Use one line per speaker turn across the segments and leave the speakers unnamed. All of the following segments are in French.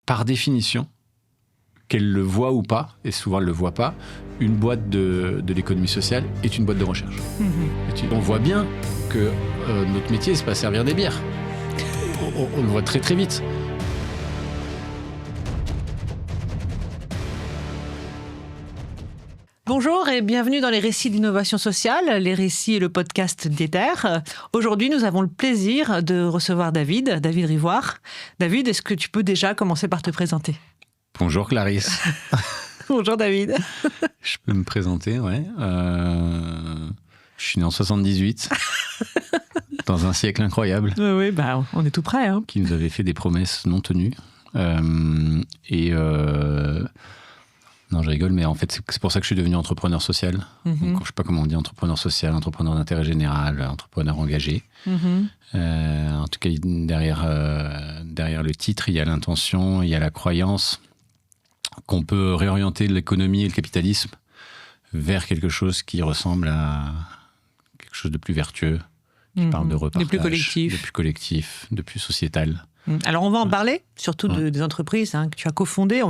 par définition, qu'elle le voit ou pas, et souvent elle ne le voit pas, une boîte de l'économie sociale est une boîte de recherche. On voit bien que notre métier, c'est pas servir des bières. On le voit très très vite.
Bonjour et bienvenue dans les récits d'innovation sociale, les récits et le podcast d'Ether. Aujourd'hui, nous avons le plaisir de recevoir David Rivoire. David, est-ce que tu peux déjà commencer par te présenter ?
Bonjour Clarisse.
Bonjour David.
Je peux me présenter, ouais. Je suis né en 78, dans un siècle incroyable.
Oui, on est tout près. Hein.
Qui nous avait fait des promesses non tenues. Non, je rigole, mais en fait, c'est pour ça que je suis devenu entrepreneur social. Donc, je ne sais pas comment on dit entrepreneur social, entrepreneur d'intérêt général, entrepreneur engagé. En tout cas, derrière le titre, il y a l'intention, il y a la croyance qu'on peut réorienter l'économie et le capitalisme vers quelque chose qui ressemble à quelque chose de plus vertueux, qui parle de repartage,
de plus
collectif, de plus sociétal.
Alors on va en parler, surtout des entreprises que tu as cofondées. On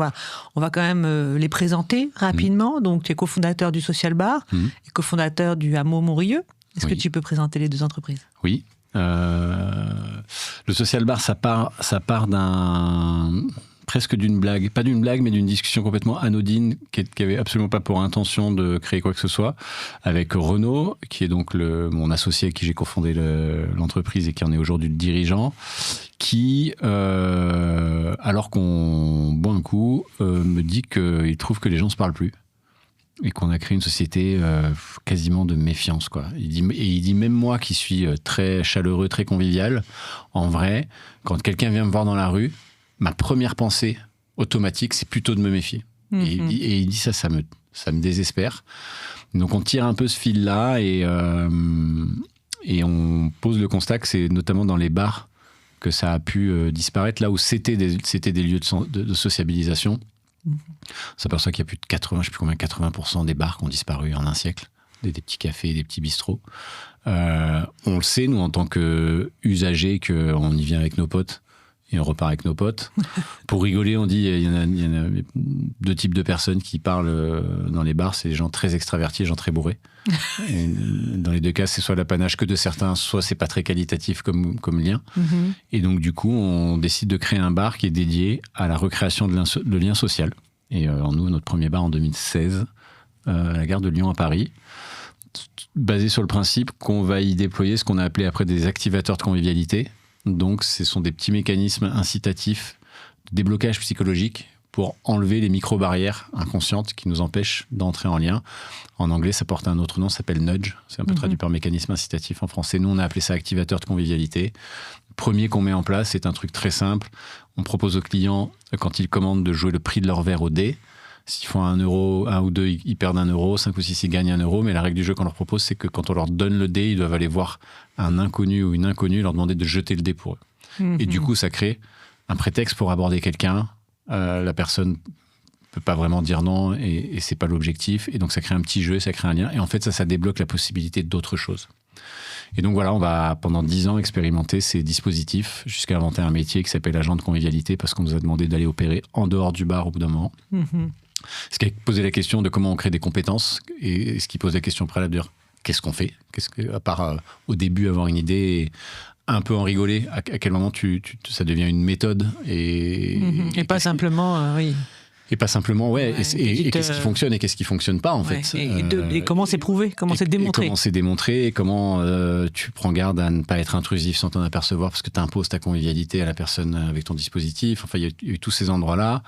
va quand même les présenter rapidement. Donc tu es cofondateur du Social Bar et cofondateur du Hameau Montbrieuc. Est-ce que tu peux présenter les deux entreprises ? Oui.
Le Social Bar, ça part presque d'une blague, pas d'une blague, mais d'une discussion complètement anodine qui avait absolument pas pour intention de créer quoi que ce soit, avec Renaud, qui est donc mon associé avec qui j'ai cofondé l'entreprise et qui en est aujourd'hui le dirigeant, qui, alors qu'on boit un coup, me dit qu'il trouve que les gens ne se parlent plus et qu'on a créé une société quasiment de méfiance, quoi. Il dit même moi qui suis très chaleureux, très convivial, en vrai, quand quelqu'un vient me voir dans la rue, ma première pensée automatique, c'est plutôt de me méfier. Et il dit ça me désespère. Donc on tire un peu ce fil-là et on pose le constat que c'est notamment dans les bars que ça a pu disparaître, là où c'était des lieux de sociabilisation. On s'aperçoit qu'il y a plus de 80% des bars qui ont disparu en un siècle, des petits cafés, des petits bistrots. On le sait, nous, en tant qu'usagers, qu'on y vient avec nos potes, et on repart avec nos potes. Pour rigoler, on dit il y en a deux types de personnes qui parlent dans les bars. C'est les gens très extravertis et les gens très bourrés. Et dans les deux cas, c'est soit l'apanage que de certains, soit c'est pas très qualitatif comme lien. Et donc, du coup, on décide de créer un bar qui est dédié à la recréation de lien social. Et nous, notre premier bar en 2016, à la gare de Lyon à Paris, basé sur le principe qu'on va y déployer ce qu'on a appelé après des activateurs de convivialité. Donc, ce sont des petits mécanismes incitatifs de déblocage psychologique pour enlever les micro-barrières inconscientes qui nous empêchent d'entrer en lien. En anglais, ça porte un autre nom, ça s'appelle nudge. C'est un peu traduit par mécanisme incitatif en français. Nous, on a appelé ça activateur de convivialité. Le premier qu'on met en place, c'est un truc très simple. On propose aux clients, quand ils commandent, de jouer le prix de leur verre au dé. S'ils font 1 ou 2, ils perdent 1 euro. 5 ou 6, ils gagnent 1 euro. Mais la règle du jeu qu'on leur propose, c'est que quand on leur donne le dé, ils doivent aller voir un inconnu ou une inconnue, leur demander de jeter le dé pour eux. Et du coup, ça crée un prétexte pour aborder quelqu'un. La personne peut pas vraiment dire non et c'est pas l'objectif. Et donc, ça crée un petit jeu, ça crée un lien. Et en fait, ça débloque la possibilité d'autre chose. Et donc voilà, on va pendant 10 ans expérimenter ces dispositifs jusqu'à inventer un métier qui s'appelle agent de convivialité parce qu'on nous a demandé d'aller opérer en dehors du bar au bout d'un moment. Ce qui a posé la question de comment on crée des compétences et ce qui pose la question préalable de dire qu'est-ce qu'on fait, à part au début avoir une idée et un peu en rigoler, à quel moment ça devient une méthode et
pas simplement
et pas simplement et qu'est-ce qui fonctionne et qu'est-ce qui fonctionne pas en fait
et comment c'est prouvé, comment c'est démontré,
comment c'est démontré et comment tu prends garde à ne pas être intrusif sans t'en apercevoir parce que tu imposes ta convivialité à la personne avec ton dispositif. Enfin, il y a eu tous ces endroits là.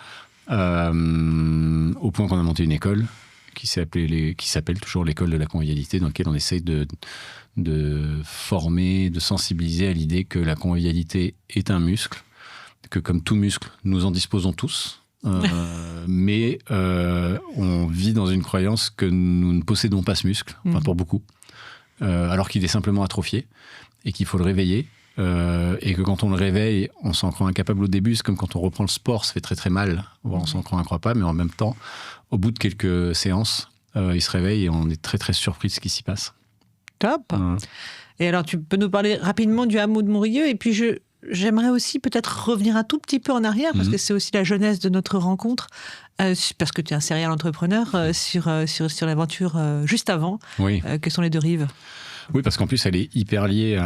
Au point qu'on a monté une école qui s'appelle toujours l'école de la convivialité, dans laquelle on essaye de former, de sensibiliser à l'idée que la convivialité est un muscle, que comme tout muscle, nous en disposons tous, mais on vit dans une croyance que nous ne possédons pas ce muscle, enfin pour beaucoup, alors qu'il est simplement atrophié et qu'il faut le réveiller. Et que quand on le réveille, on s'en croit incapable au début. C'est comme quand on reprend le sport, ça fait très très mal. On s'en croit incapable, mais en même temps, au bout de quelques séances, il se réveille et on est très très surpris de ce qui s'y passe.
Top. Et alors, tu peux nous parler rapidement du hameau de Montbrieuc et puis j'aimerais aussi peut-être revenir un tout petit peu en arrière, parce que c'est aussi la jeunesse de notre rencontre, parce que tu es un serial entrepreneur, sur l'aventure juste avant, que sont les Deux Rives.
Oui, parce qu'en plus, elle est hyper liée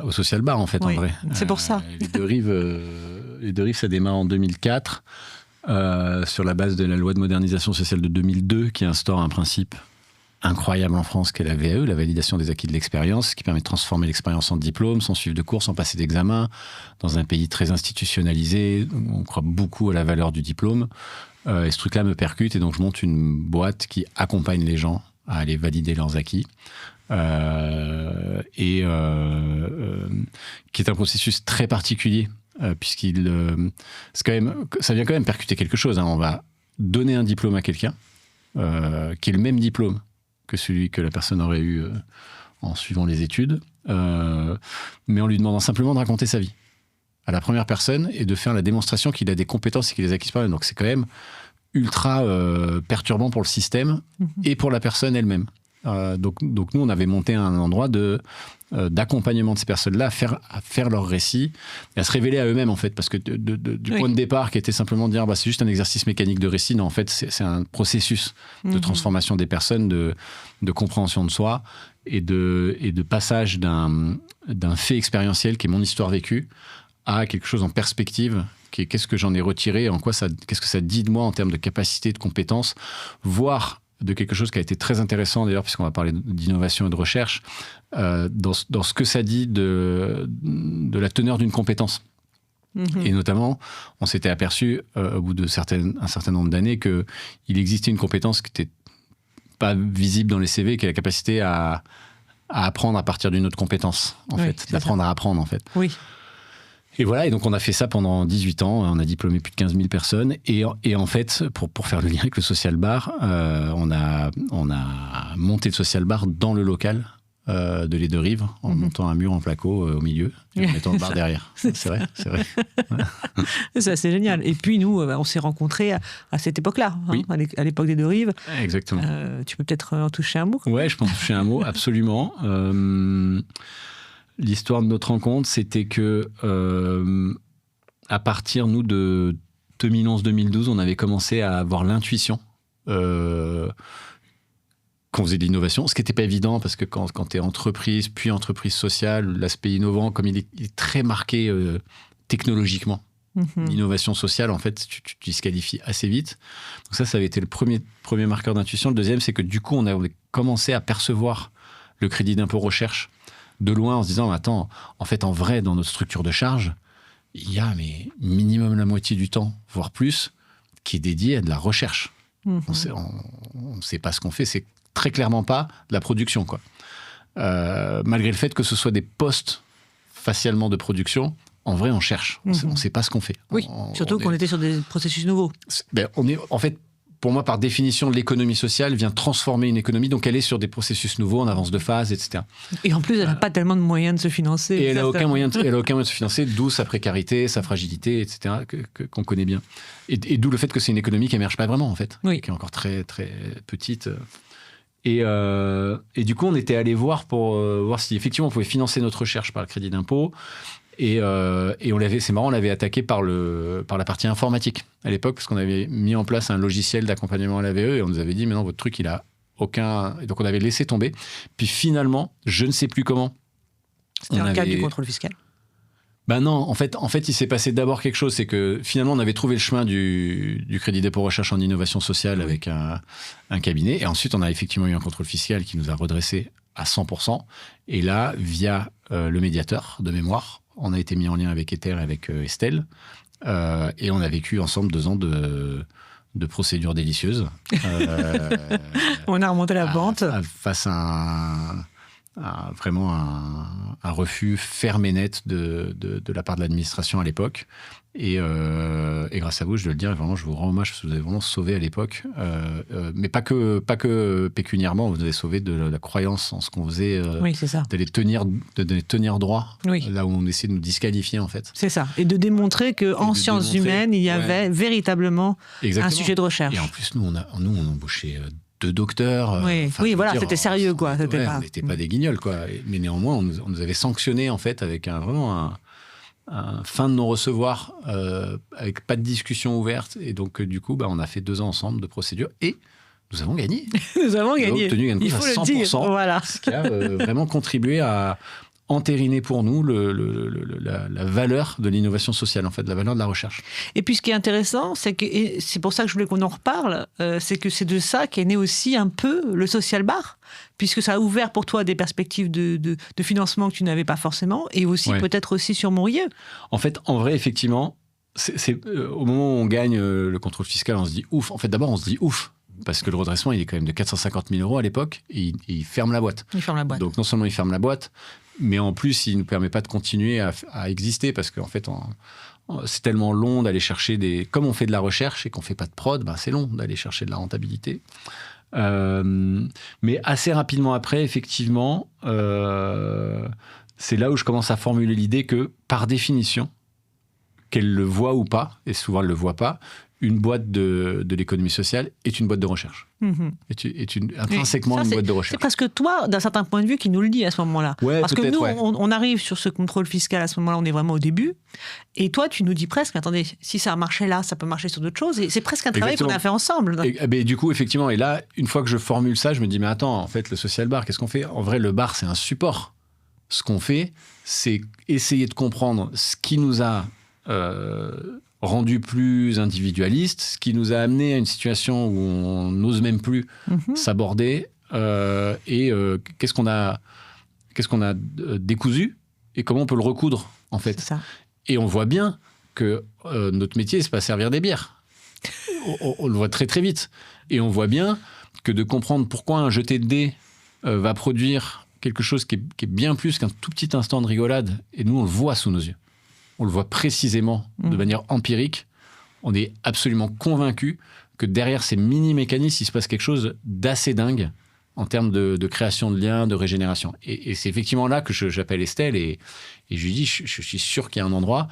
au Social Bar, en fait, en vrai.
C'est pour ça.
Les Deux Rives, ça démarre en 2004, sur la base de la loi de modernisation sociale de 2002, qui instaure un principe incroyable en France qu'est la VAE, la validation des acquis de l'expérience, qui permet de transformer l'expérience en diplôme, sans suivre de cours, sans passer d'examen, dans un pays très institutionnalisé. On croit beaucoup à la valeur du diplôme. Et ce truc-là me percute, et donc je monte une boîte qui accompagne les gens à aller valider leurs acquis. Qui est un processus très particulier, ça vient quand même percuter quelque chose. On va donner un diplôme à quelqu'un, qui est le même diplôme que celui que la personne aurait eu en suivant les études, mais en lui demandant simplement de raconter sa vie à la première personne et de faire la démonstration qu'il a des compétences et qu'il les a acquises par lui. Donc c'est quand même ultra perturbant pour le système et pour la personne elle-même. Donc nous, on avait monté un endroit d'accompagnement de ces personnes-là à faire leur récit et à se révéler à eux-mêmes, en fait, parce que du point de départ qui était simplement de dire c'est juste un exercice mécanique de récit, non, en fait, c'est un processus de transformation des personnes, de compréhension de soi et de passage d'un fait expérientiel qui est mon histoire vécue à quelque chose en perspective, qui est qu'est-ce que j'en ai retiré, qu'est-ce que ça dit de moi en termes de capacité, de compétences, voire de quelque chose qui a été très intéressant d'ailleurs, puisqu'on va parler d'innovation et de recherche, dans ce que ça dit de la teneur d'une compétence. Et notamment, on s'était aperçu au bout d'un certain nombre d'années qu'il existait une compétence qui n'était pas visible dans les CV, qui est la capacité à apprendre à partir d'une autre compétence, en fait, d'apprendre à apprendre, en fait.
Oui.
Et voilà, et donc on a fait ça pendant 18 ans, on a diplômé plus de 15 000 personnes, et en fait, pour faire le lien avec le Social Bar, on a monté le Social Bar dans le local de Les Deux Rives, en montant un mur en placo au milieu, et en mettant le bar derrière. C'est vrai.
Ça, c'est génial. Et puis nous, on s'est rencontrés à cette époque-là, à l'époque des Deux Rives.
Exactement.
Tu peux peut-être en toucher un mot?
Ouais, je peux en toucher un mot, absolument. L'histoire de notre rencontre, c'était que à partir, nous, de 2011-2012, on avait commencé à avoir l'intuition qu'on faisait de l'innovation, ce qui n'était pas évident, parce que quand tu es entreprise, puis entreprise sociale, l'aspect innovant, comme il est très marqué technologiquement. L'innovation sociale, en fait, tu disqualifies assez vite. Donc ça avait été le premier marqueur d'intuition. Le deuxième, c'est que du coup, on avait commencé à percevoir le crédit d'impôt recherche de loin, en se disant, attends, en fait, en vrai, dans notre structure de charge, il y a minimum la moitié du temps, voire plus, qui est dédié à de la recherche. On ne sait pas ce qu'on fait, c'est très clairement pas de la production, quoi. Malgré le fait que ce soit des postes facialement de production, en vrai, on cherche. On ne sait pas ce qu'on fait.
Oui, surtout qu'on était sur des processus nouveaux.
En fait, pour moi, par définition, l'économie sociale vient transformer une économie, donc elle est sur des processus nouveaux, en avance de phase, etc.
Et en plus, elle n'a pas tellement de moyens de se financer.
Et elle n'a aucun moyen de se financer, d'où sa précarité, sa fragilité, etc., qu'on connaît bien. Et d'où le fait que c'est une économie qui n'émerge pas vraiment, en fait, qui est encore très, très petite. Et du coup, on était allé voir pour voir si effectivement on pouvait financer notre recherche par le crédit d'impôt. Et c'est marrant, on l'avait attaqué par la partie informatique à l'époque, parce qu'on avait mis en place un logiciel d'accompagnement à la VE, et on nous avait dit, mais non, votre truc, il a aucun... Et donc on avait laissé tomber. Puis finalement, je ne sais plus comment...
C'était dans le cadre du contrôle fiscal?
Non, en fait, il s'est passé d'abord quelque chose, c'est que finalement, on avait trouvé le chemin du crédit d'impôt recherche en innovation sociale avec un cabinet, et ensuite, on a effectivement eu un contrôle fiscal qui nous a redressé à 100%, et là, via le médiateur de mémoire, on a été mis en lien avec Ether et avec Estelle, et on a vécu ensemble 2 ans de procédures délicieuses.
On a remonté la pente.
Face à vraiment un refus ferme et net de la part de l'administration à l'époque. Et grâce à vous, je dois le dire, vraiment, je vous rends hommage parce que vous avez vraiment sauvé à l'époque. Mais pas que pécuniairement, vous avez sauvé de la croyance en ce qu'on faisait,
oui, c'est ça.
d'aller tenir droit, là où on essayait de nous disqualifier, en fait.
C'est ça. Et de démontrer qu'en sciences humaines, il y avait véritablement un sujet de recherche.
Et en plus, nous, on embauchait 2 docteurs.
Oui, voilà, c'était sérieux, quoi.
On n'était pas des guignols, quoi. Mais néanmoins, on nous avait sanctionnés, en fait, avec vraiment fin de non-recevoir avec pas de discussion ouverte. Et donc, du coup, on a fait 2 ans ensemble de procédure et nous avons gagné.
Nous avons gagné.
Nous avons obtenu gain de cause à 100%.
Voilà.
Ce qui a vraiment contribué à entériner pour nous la valeur de l'innovation sociale, en fait, la valeur de la recherche.
Et puis ce qui est intéressant, c'est que, et c'est pour ça que je voulais qu'on en reparle, c'est que c'est de ça qu'est né aussi un peu le social bar, puisque ça a ouvert pour toi des perspectives de financement que tu n'avais pas forcément, et aussi peut-être aussi sur Montrieux.
En fait, en vrai, effectivement, au moment où on gagne le contrôle fiscal, on se dit ouf. En fait, d'abord, on se dit ouf. Parce que le redressement, il est quand même de 450 000 € à l'époque, et il ferme la boîte.
Il ferme la boîte.
Donc non seulement il ferme la boîte, mais en plus, il ne nous permet pas de continuer à exister, parce qu'en fait, c'est tellement long d'aller chercher Comme on fait de la recherche et qu'on ne fait pas de prod, c'est long d'aller chercher de la rentabilité. Mais assez rapidement après, effectivement, c'est là où je commence à formuler l'idée que, par définition, qu'elle le voit ou pas, et souvent elle ne le voit pas, une boîte de l'économie sociale est une boîte de recherche. Est intrinsèquement une boîte de recherche.
C'est presque toi, d'un certain point de vue, qui nous le dit à ce moment-là.
Ouais,
parce que nous, on arrive sur ce contrôle fiscal à ce moment-là, on est vraiment au début. Et toi, tu nous dis presque, attendez, si ça a marché là, ça peut marcher sur d'autres choses. Et c'est presque un travail qu'on a fait ensemble.
Et du coup, effectivement, et là, une fois que je formule ça, je me dis, mais attends, en fait, le social bar, qu'est-ce qu'on fait ? En vrai, le bar, c'est un support. Ce qu'on fait, c'est essayer de comprendre ce qui nous a rendu plus individualiste, ce qui nous a amené à une situation où on n'ose même plus s'aborder, et qu'est-ce qu'on a décousu et comment on peut le recoudre, en fait.
C'est ça.
Et on voit bien que notre métier, c'est pas servir des bières. On le voit très très vite. Et on voit bien que de comprendre pourquoi un jeté de dés va produire quelque chose qui est bien plus qu'un tout petit instant de rigolade, et nous on le voit sous nos yeux. On le voit précisément, de manière empirique. On est absolument convaincu que derrière ces mini-mécanismes, il se passe quelque chose d'assez dingue en termes de création de liens, de régénération. Et c'est effectivement là que j'appelle Estelle et je lui dis, je suis sûr qu'il y a un endroit.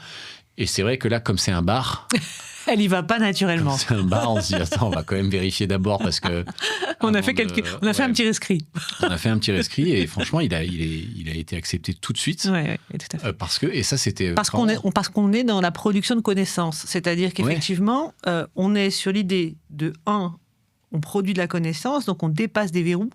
Et c'est vrai que là, comme c'est un bar...
Elle y va pas naturellement.
C'est un bar, on se dit, attends, on va quand même vérifier d'abord parce que...
on a fait un petit rescrit.
On a fait un petit rescrit et franchement, il a été accepté tout de suite.
Ouais, tout à fait.
Parce que, et ça, c'était...
Parce qu'on est dans la production de connaissances. C'est-à-dire qu'effectivement, on est sur l'idée de, on produit de la connaissance, donc on dépasse des verrous.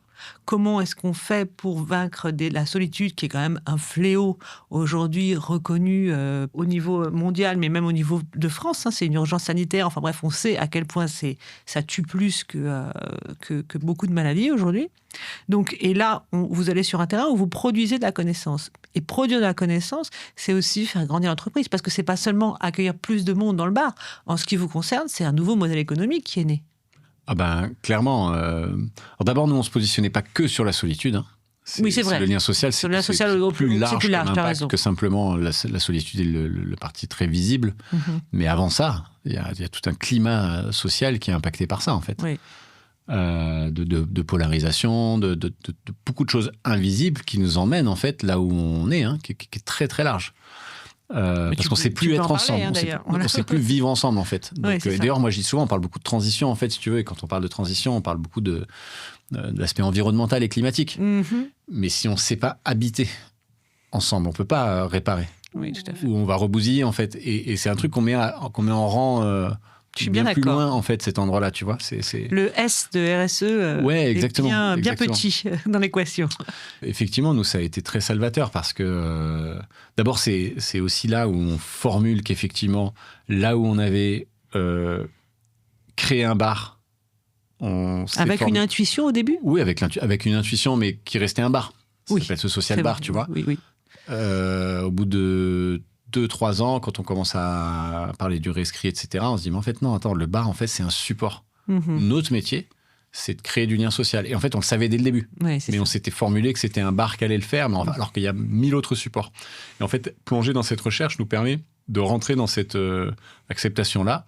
Comment est-ce qu'on fait pour vaincre la solitude, qui est quand même un fléau aujourd'hui reconnu au niveau mondial, mais même au niveau de France, c'est une urgence sanitaire. Enfin bref, on sait à quel point ça tue plus que beaucoup de maladies aujourd'hui. Donc, et là, vous allez sur un terrain où vous produisez de la connaissance. Et produire de la connaissance, c'est aussi faire grandir l'entreprise, parce que c'est pas seulement accueillir plus de monde dans le bar. En ce qui vous concerne, c'est un nouveau modèle économique qui est né.
Ah ben, clairement. Alors d'abord, nous, on ne se positionnait pas que sur la solitude.
Oui, c'est vrai.
Le lien social, c'est plus large comme impact que simplement la solitude est le parti très visible. Mais avant ça, il y a tout un climat social qui est impacté par ça, en fait.
Oui.
De polarisation, de beaucoup de choses invisibles qui nous emmènent, en fait, là où on est, qui est très, très large. Parce qu'on ne sait plus être ensemble, on ne sait plus vivre ensemble en fait. Donc, d'ailleurs, moi je dis souvent, on parle beaucoup de transition en fait, si tu veux, et quand on parle de transition, on parle beaucoup de l'aspect environnemental et climatique. Mais si on ne sait pas habiter ensemble, on ne peut pas réparer.
Oui, tout à fait.
Ou on va rebousiller en fait. Et c'est un truc qu'on met en rang bien plus loin en fait, cet endroit-là, tu vois. C'est...
Le S de RSE est bien petit dans l'équation.
Effectivement, nous, ça a été très salvateur parce que d'abord, c'est aussi là où on formule qu'effectivement, là où on avait créé un bar,
avec une intuition au début ?
Oui, avec une intuition, mais qui restait un bar. Ça s'appelle ce social bar, tu vois.
Oui. Au
bout de 2-3 ans, quand on commence à parler du rescrit, etc., on se dit, mais en fait, non, attends, le bar, en fait, c'est un support. Notre métier, c'est de créer du lien social. Et en fait, on le savait dès le début. Mais on s'était formulé que c'était un bar qui allait le faire, alors qu'il y a 1000 autres supports. Et en fait, plonger dans cette recherche nous permet de rentrer dans cette acceptation-là,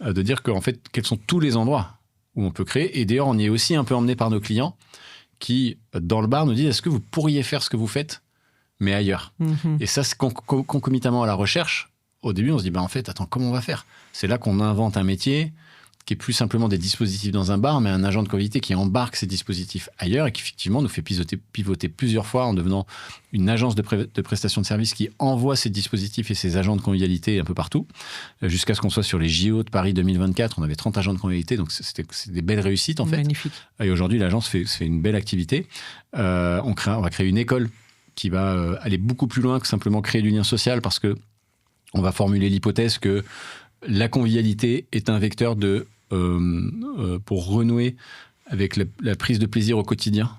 de dire qu'en fait, quels sont tous les endroits où on peut créer. Et d'ailleurs, on y est aussi un peu emmené par nos clients qui, dans le bar, nous disent, est-ce que vous pourriez faire ce que vous faites mais ailleurs. Et ça, c'est concomitamment à la recherche. Au début, on se dit, en fait, attends, comment on va faire ? C'est là qu'on invente un métier qui est plus simplement des dispositifs dans un bar, mais un agent de convivialité qui embarque ces dispositifs ailleurs et qui effectivement nous fait pivoter plusieurs fois en devenant une agence de prestation de services qui envoie ces dispositifs et ces agents de convivialité un peu partout, jusqu'à ce qu'on soit sur les JO de Paris 2024. On avait 30 agents de convivialité, donc c'est des belles réussites en fait.
Magnifique.
Et aujourd'hui, l'agence fait une belle activité. On va créer une école qui va aller beaucoup plus loin que simplement créer du lien social, parce que on va formuler l'hypothèse que la convivialité est un vecteur pour renouer avec la prise de plaisir au quotidien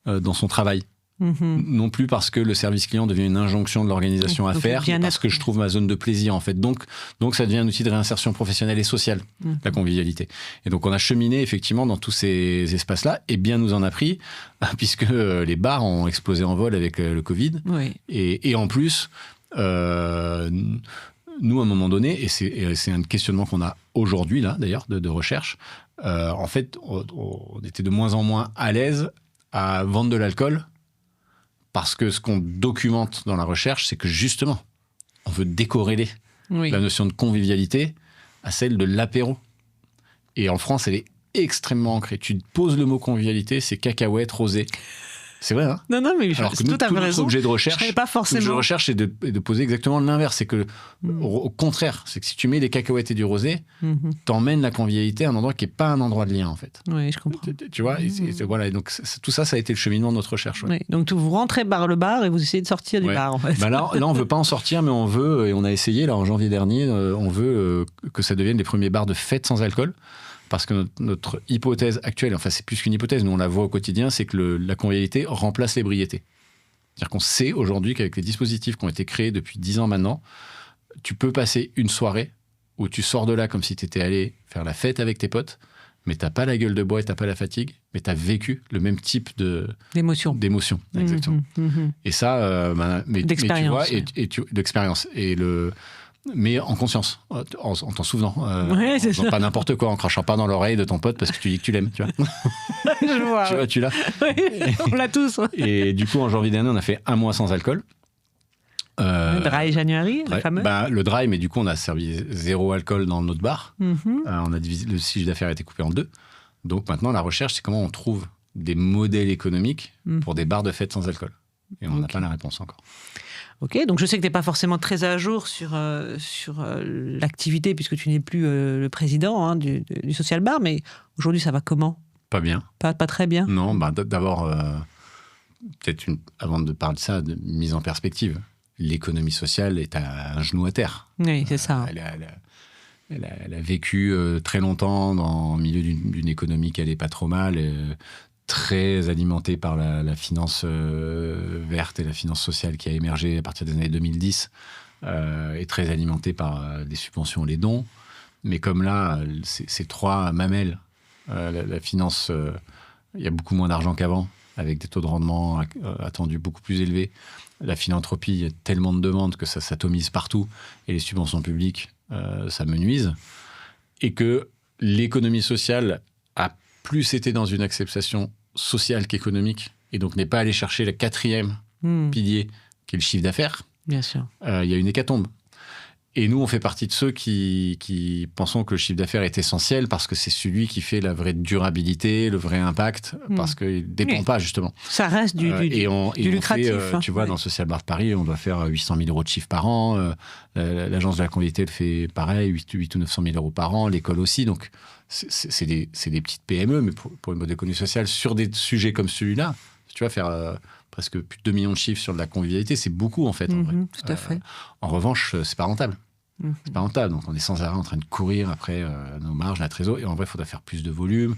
dans son travail. Non plus parce que le service client devient une injonction de l'organisation à faire, mais parce que je trouve ma zone de plaisir en fait. Donc ça devient un outil de réinsertion professionnelle et sociale, la convivialité. Et donc on a cheminé effectivement dans tous ces espaces-là, et bien nous en a pris, puisque les bars ont explosé en vol avec le Covid.
Oui.
Et en plus... nous, à un moment donné, et c'est un questionnement qu'on a aujourd'hui, là, d'ailleurs, de recherche, en fait, on était de moins en moins à l'aise à vendre de l'alcool, parce que ce qu'on documente dans la recherche, c'est que justement, on veut décorréler la notion de convivialité à celle de l'apéro. Et en France, elle est extrêmement ancrée. Tu poses le mot convivialité, c'est cacahuète, rosé. C'est vrai, hein?
Non, mais
alors que
tout à fait raison.
Objet de recherche,
je pas forcément.
L'objet de recherche, c'est de poser exactement l'inverse. C'est que, au contraire, c'est que si tu mets des cacahuètes et du rosé, t'emmènes la convivialité à un endroit qui n'est pas un endroit de lien, en fait.
Oui, je comprends.
Tu vois, voilà. Et donc, tout ça, ça a été le cheminement de notre recherche. Ouais.
Oui, donc, vous rentrez par le bar et vous essayez de sortir du bar, en fait.
Bah là, on ne veut pas en sortir, mais on veut, et on a essayé, là, en janvier dernier, on veut que ça devienne les premiers bars de fête sans alcool. Parce que notre hypothèse actuelle, enfin c'est plus qu'une hypothèse, nous on la voit au quotidien, c'est que la convivialité remplace l'ébriété. C'est-à-dire qu'on sait aujourd'hui qu'avec les dispositifs qui ont été créés depuis 10 ans maintenant, tu peux passer une soirée où tu sors de là comme si tu étais allé faire la fête avec tes potes, mais tu n'as pas la gueule de bois et tu n'as pas la fatigue, mais tu as vécu le même type d'émotion. Exactement. Et ça,
d'expérience.
Mais tu vois, d'expérience. Mais en conscience, en t'en souvenant.
Ouais, c'est
ça. Pas n'importe quoi, en crachant pas dans l'oreille de ton pote parce que tu dis que tu l'aimes, tu vois.
Je vois.
Tu l'as.
Oui, on l'a tous.
Et du coup, en janvier dernier, on a fait 1 mois sans alcool.
Le dry January, le fameux.
Le dry, mais du coup, on a servi 0 alcool dans notre bar. On a divisé, le chiffre d'affaires a été coupé en 2. Donc maintenant, la recherche, c'est comment on trouve des modèles économiques pour des bars de fête sans alcool. Et on n'a pas la réponse encore.
Ok, donc je sais que tu n'es pas forcément très à jour sur l'activité, puisque tu n'es plus le président du Social Bar, mais aujourd'hui, ça va comment?
Pas bien.
Pas très bien?
Non, d'abord, peut-être avant de parler de ça, de mise en perspective. L'économie sociale est à un genou à terre.
Oui, c'est ça.
Elle a vécu très longtemps dans le milieu d'une économie qui n'allait pas trop mal, très alimentée par la finance verte et la finance sociale qui a émergé à partir des années 2010, et très alimentée par des subventions, les dons. Mais comme là, ces 3 mamelles, la finance, il y a beaucoup moins d'argent qu'avant, avec des taux de rendement attendus beaucoup plus élevés. La philanthropie, il y a tellement de demandes que ça s'atomise partout, et les subventions publiques, ça me nuise. Et que l'économie sociale a plus été dans une acceptation sociale qu'économique, et donc n'est pas allé chercher le 4e pilier, qui est le chiffre d'affaires.
Bien sûr.
Il y a une hécatombe. Et nous, on fait partie de ceux qui pensons que le chiffre d'affaires est essentiel parce que c'est celui qui fait la vraie durabilité, le vrai impact, parce qu'il ne dépend pas, justement.
Ça reste du lucratif.
Tu vois, dans le Social Bar de Paris, on doit faire 800 000 € de chiffre par an. L'agence de la convivialité le fait pareil, 8 ou 900 000 € par an. L'école aussi. Donc, c'est des petites PME, mais pour une boîte d'économie sociale, sur des sujets comme celui-là, tu vas faire presque plus de 2 millions de chiffres sur de la convivialité, c'est beaucoup, en fait. En vrai.
Tout à fait.
En revanche, c'est pas rentable. C'est pas rentable, donc on est sans arrêt en train de courir après nos marges, la trésor, et en vrai, il faudrait faire plus de volume.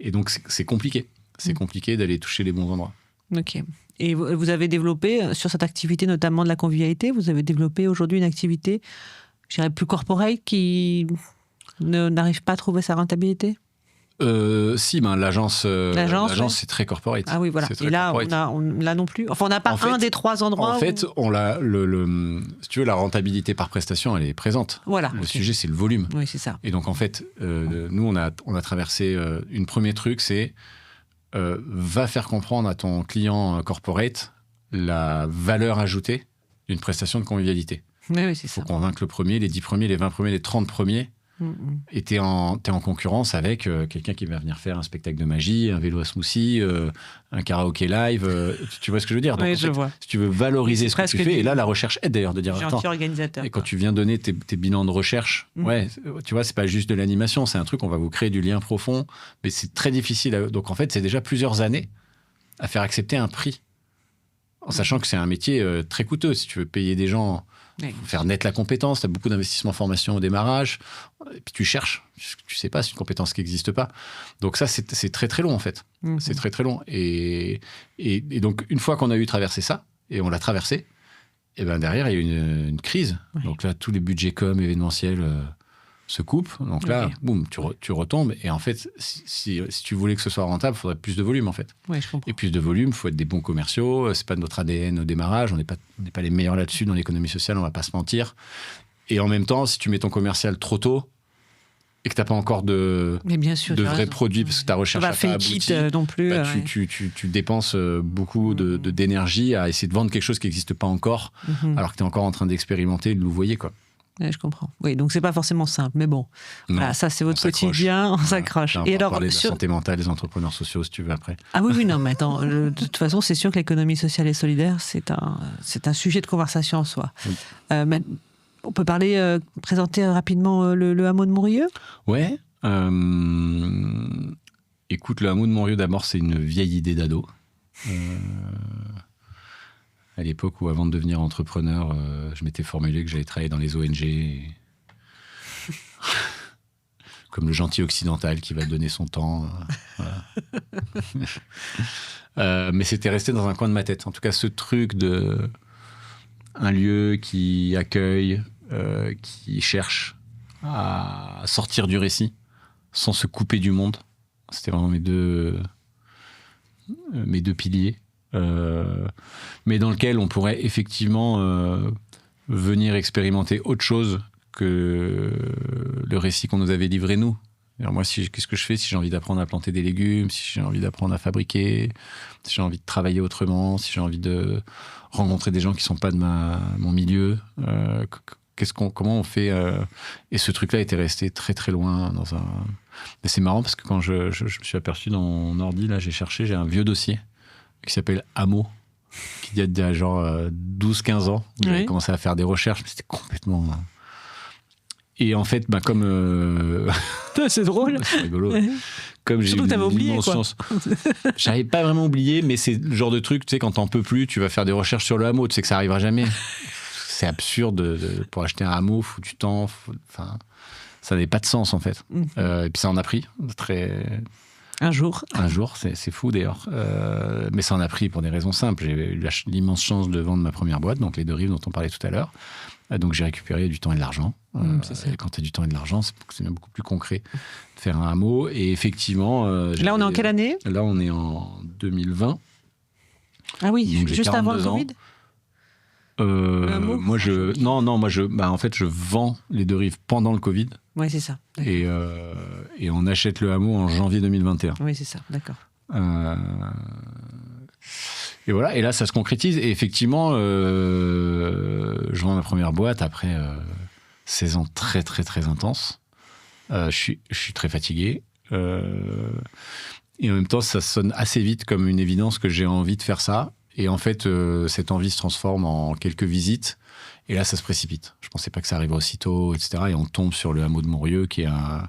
Et donc, c'est compliqué. C'est compliqué d'aller toucher les bons endroits.
Ok. Et vous avez développé, sur cette activité, notamment de la convivialité, vous avez développé aujourd'hui une activité, je dirais, plus corporate, qui n'arrive pas à trouver sa rentabilité?
Si, l'agence, c'est très corporate.
Ah oui, voilà. Et là, là non plus. Enfin, on n'a pas des 3 endroits.
En fait, on a si tu veux, la rentabilité par prestation, elle est présente.
Voilà.
Le sujet, c'est le volume.
Oui, c'est ça.
Et donc, en fait, nous, on a traversé une premier truc, c'est va faire comprendre à ton client corporate la valeur ajoutée d'une prestation de convivialité.
Oui, c'est ça.
Il faut convaincre le premier, les 10 premiers, les 20 premiers, les 30 premiers Et t'es en concurrence avec quelqu'un qui va venir faire un spectacle de magie, un vélo à smoothie, un karaoké live. Tu vois ce que je veux dire? Donc,
oui, je vois.
Si tu veux valoriser ce que tu fais, et là, la recherche aide d'ailleurs de dire...
Gentil organisateur.
Et quand tu viens donner tes bilans de recherche, tu vois, c'est pas juste de l'animation, c'est un truc, on va vous créer du lien profond, mais c'est très difficile. Donc en fait, c'est déjà plusieurs années à faire accepter un prix, en sachant que c'est un métier très coûteux. Si tu veux payer des gens... Faire naître la compétence, tu as beaucoup d'investissements en formation au démarrage, et puis tu cherches, tu sais pas, c'est une compétence qui n'existe pas. Donc ça, c'est très très long en fait. C'est très très long. Et donc, une fois qu'on a eu traversé ça, et on l'a traversé, et ben derrière, il y a eu une crise. Donc là, tous les budgets com, événementiels se coupent. Donc là, boum, tu retombes. Et en fait, si tu voulais que ce soit rentable, il faudrait plus de volume en fait.
Ouais, je comprends.
Et plus de volume, il faut être des bons commerciaux. C'est pas notre ADN au démarrage. On n'est pas les meilleurs là-dessus dans l'économie sociale, on va pas se mentir. Et en même temps, si tu mets ton commercial trop tôt et que tu n'as pas encore de vrais produits, parce que ta recherche n'a pas abouti,
non plus,
tu dépenses beaucoup d'énergie à essayer de vendre quelque chose qui n'existe pas encore, alors que tu es encore en train d'expérimenter et de louvoyer, quoi.
Ouais, je comprends. Oui, donc c'est pas forcément simple, mais bon, voilà, ça c'est votre quotidien, on s'accroche.
On va parler de la santé mentale des entrepreneurs sociaux si tu veux après.
Ah oui, non, mais attends, de toute façon, c'est sûr que l'économie sociale et solidaire, c'est un sujet de conversation en soi. Oui. On peut présenter rapidement le hameau de Montrieux ?
Ouais. Écoute, le hameau de Montrieux, d'abord, c'est une vieille idée d'ado. À l'époque où, avant de devenir entrepreneur, je m'étais formulé que j'allais travailler dans les ONG, comme le gentil occidental qui va donner son temps. Voilà. Mais c'était resté dans un coin de ma tête. En tout cas, ce truc un lieu qui accueille, qui cherche à sortir du récit sans se couper du monde. C'était vraiment mes deux piliers. Mais dans lequel on pourrait effectivement venir expérimenter autre chose que le récit qu'on nous avait livré nous. Alors moi, qu'est-ce que je fais si j'ai envie d'apprendre à planter des légumes, si j'ai envie d'apprendre à fabriquer, si j'ai envie de travailler autrement, si j'ai envie de rencontrer des gens qui ne sont pas de mon milieu, comment on fait Et ce truc-là était resté très très loin dans un... Et c'est marrant parce que quand je me suis aperçu dans mon ordi, là, j'ai un vieux dossier qui s'appelle Hameau, qui date d'il y a genre 12-15 ans. J'avais commencé à faire des recherches, mais c'était complètement... Et en fait, comme...
c'est drôle.
C'est rigolo. Comme j'ai
surtout que t'avais oublié, quoi.
J'avais pas vraiment oublié, mais c'est le genre de truc, tu sais, quand t'en peux plus, tu vas faire des recherches sur le hameau, tu sais que ça arrivera jamais. C'est absurde. Pour acheter un hameau, faut du temps. Enfin, ça n'avait pas de sens, en fait. Et puis ça en a pris.
Un jour,
c'est fou d'ailleurs. Mais ça en a pris pour des raisons simples. J'ai eu l'immense chance de vendre ma première boîte, donc les 2 Rives dont on parlait tout à l'heure. Donc j'ai récupéré du temps et de l'argent. Et quand tu as du temps et de l'argent, c'est même beaucoup plus concret de faire un hameau. Et effectivement...
là, on est en quelle année ?
Là, on est en 2020.
Ah oui,
donc,
juste avant le Covid ?
Moi, en fait, je vends les 2 Rives pendant le Covid.
Oui, c'est ça.
Et on achète le hameau en janvier 2021.
Oui, c'est ça, d'accord.
Et voilà, et là, ça se concrétise. Et effectivement, je vends ma première boîte après 16 ans très, très, très intenses. Je suis très fatigué. Et en même temps, ça sonne assez vite comme une évidence que j'ai envie de faire ça. Et en fait, cette envie se transforme en quelques visites. Et là, ça se précipite. Je ne pensais pas que ça arriverait aussitôt, etc. Et on tombe sur le hameau de Montrieux, qui est un